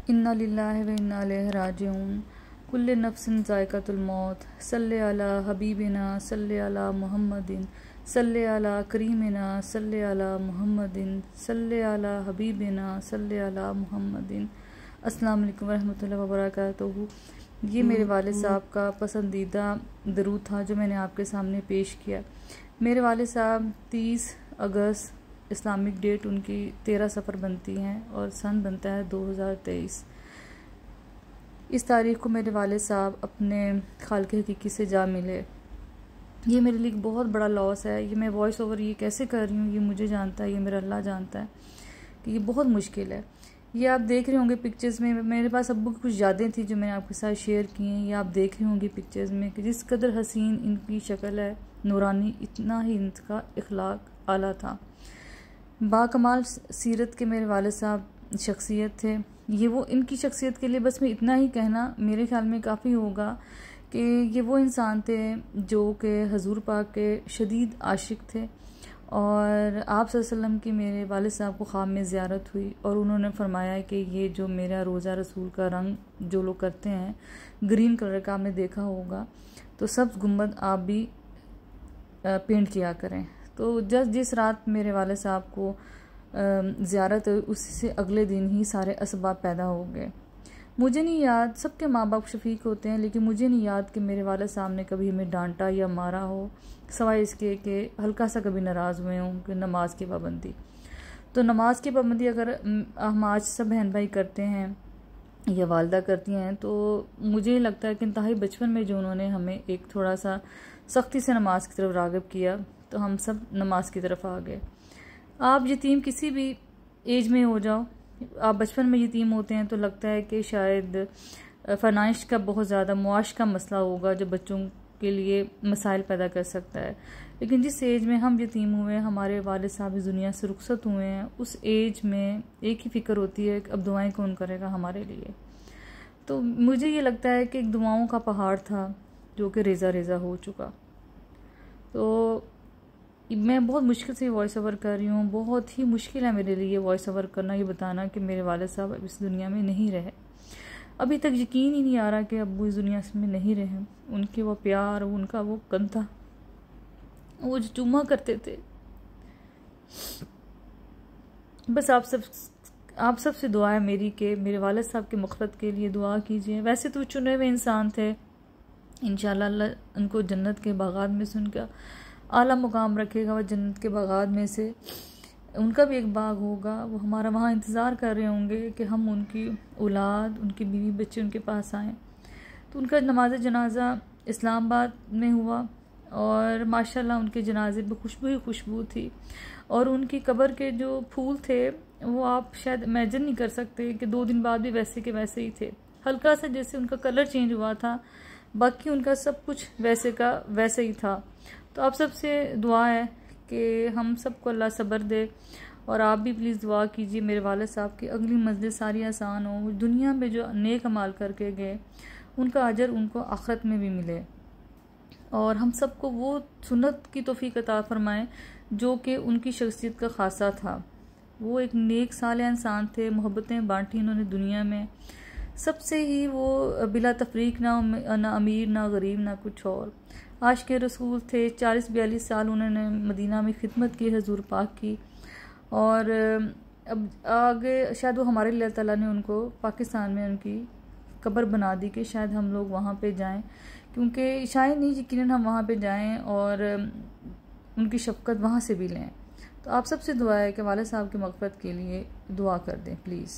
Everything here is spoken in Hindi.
इन्ना लिल्लाहि व इन्ना इलैहि राजिऊन। कुल्ले नफ्सिन ज़ायक़तुल मौत। सल्ले अला हबीबिना सल्ले अला मुहम्मदिन सल्ले अला करीमिना सल्ले अला मुहम्मदिन सल्ले अला हबीबिना सल्ले अला मुहम्मदिन। अस्सलाम वालेकुम रहमतुल्लाहि व बरकातुहू। ये मेरे वालिद साहब का पसंदीदा दरूद था जो मैंने आपके सामने पेश किया। मेरे वालिद साहब 30 अगस्त इस्लामिक डेट उनकी 13 सफ़र बनती हैं और सन बनता है 2023। इस तारीख़ को मेरे वालिद साहब अपने खालिक हकीकी से जा मिले। ये मेरे लिए बहुत बड़ा लॉस है। ये मैं वॉइस ओवर ये कैसे कर रही हूँ ये मुझे जानता है, ये मेरा अल्लाह जानता है कि ये बहुत मुश्किल है। ये आप देख रहे होंगे पिक्चर्स में, मेरे पास अब्बू की कुछ यादें थी जो मैंने आपके साथ शेयर की हैं। ये आप देख रहे होंगे पिक्चर्स में कि जिस कदर हसीन इनकी शक्ल है, नूरानी, इतना ही इनका इखलाक आला था। बाकमाल सीरत के मेरे वालिद साहब शख्सियत थे। ये वो इनकी शख्सियत के लिए बस मैं इतना ही कहना मेरे ख्याल में काफ़ी होगा कि ये वो इंसान थे जो कि हजूर पाक के शदीद आशिक थे। और आप सल्लल्लाहु अलैहि वसल्लम की मेरे वालिद साहब को ख्वाब में ज़ियारत हुई और उन्होंने फरमाया कि ये जो मेरा रोज़ा रसूल का रंग जो लोग करते हैं ग्रीन कलर का, आपने देखा होगा, तो सब्ज़ गुंबद आप भी पेंट किया करें। तो जिस रात मेरे वालिद साहब को ज़ियारत हुई उसी से अगले दिन ही सारे असबाब पैदा हो गए। मुझे नहीं याद, सबके माँ बाप शफीक होते हैं, लेकिन मुझे नहीं याद कि मेरे वालिद साहब ने कभी हमें डांटा या मारा हो, सवाए इसके कि हल्का सा कभी नाराज़ हुए हों कि नमाज की पाबंदी। तो नमाज की पाबंदी अगर हम आज सब बहन भाई करते हैं या वालदा करती हैं, तो मुझे लगता है कि इंतहाई बचपन में जो उन्होंने हमें एक थोड़ा सा सख्ती से नमाज की तरफ राग़िब किया तो हम सब नमाज की तरफ आ गए। आप यतीम किसी भी एज में हो जाओ, आप बचपन में यतीम होते हैं तो लगता है कि शायद फाइनेंस का बहुत ज़्यादा मुआश का मसला होगा जो बच्चों के लिए मसाइल पैदा कर सकता है। लेकिन जिस एज में हम यतीम हुए, हमारे वालिद साहब इस दुनिया से रुखसत हुए हैं, उस एज में एक ही फ़िक्र होती है कि अब दुआएं कौन करेगा हमारे लिए। तो मुझे ये लगता है कि एक दुआओं का पहाड़ था जो कि रेज़ा रेज़ा हो चुका। तो मैं बहुत मुश्किल से वॉइस ओवर कर रही हूँ। बहुत ही मुश्किल है मेरे लिए वॉइस ओवर करना, ये बताना कि मेरे वालिद साहब अब इस दुनिया में नहीं रहे। अभी तक यकीन ही नहीं आ रहा कि अब्बू इस दुनिया में नहीं रहे। उनके वो प्यार, उनका वो कंधा, वो जो चूमा करते थे। बस आप सब से दुआ है मेरी कि मेरे वालिद साहब की मग़फ़िरत के लिए दुआ कीजिए। वैसे तो चुने हुए इंसान थे, इंशाअल्लाह अल्लाह उनको जन्नत के बागात में से उनका आला मुकाम रखेगा। वह जन्नत के बागात में से उनका भी एक बाग होगा, वो हमारा वहाँ इंतज़ार कर रहे होंगे कि हम उनकी औलाद, उनकी बीवी बच्चे उनके पास आएँ। तो उनका नमाज जनाजा इस्लामाबाद में हुआ और माशाल्लाह उनके जनाजे में खुशबू ही खुशबू थी। और उनकी कब्र के जो फूल थे वो आप शायद इमेजिन नहीं कर सकते कि 2 दिन बाद भी वैसे के वैसे ही थे। हल्का सा जैसे उनका कलर चेंज हुआ था, बाकी उनका सब कुछ वैसे का वैसे ही था। तो आप सबसे दुआ है कि हम सबको अल्लाह सब्र दे और आप भी प्लीज़ दुआ कीजिए मेरे वालिद साहब की अगली मंजिल सारी आसान हो। दुनिया में जो नेक अमाल करके गए उनका अजर उनको आखिरत में भी मिले और हम सबको वो सुन्नत की तौफीक अता फरमाएं जो कि उनकी शख्सियत का खासा था। वो एक नेक साले इंसान थे, मोहब्बतें बांटी उन्होंने दुनिया में सबसे ही। वो बिला तफरीक ना अमीर ना गरीब ना कुछ और, आशिक़ रसूल थे। 40-42 साल उन्होंने मदीना में खिदमत की हजूर पाक की। और अब आगे शायद वो हमारे लिए अल्लाह ताला ने उनको पाकिस्तान में उनकी कब्र बना दी कि शायद हम लोग वहाँ पे जाएं, क्योंकि शायद नहीं यकीनन हम वहाँ पे जाएं और उनकी शफ़क़त वहाँ से भी लें। तो आप सबसे दुआ है कि वालिद साहब की मग़फ़िरत के लिए दुआ कर दें प्लीज़।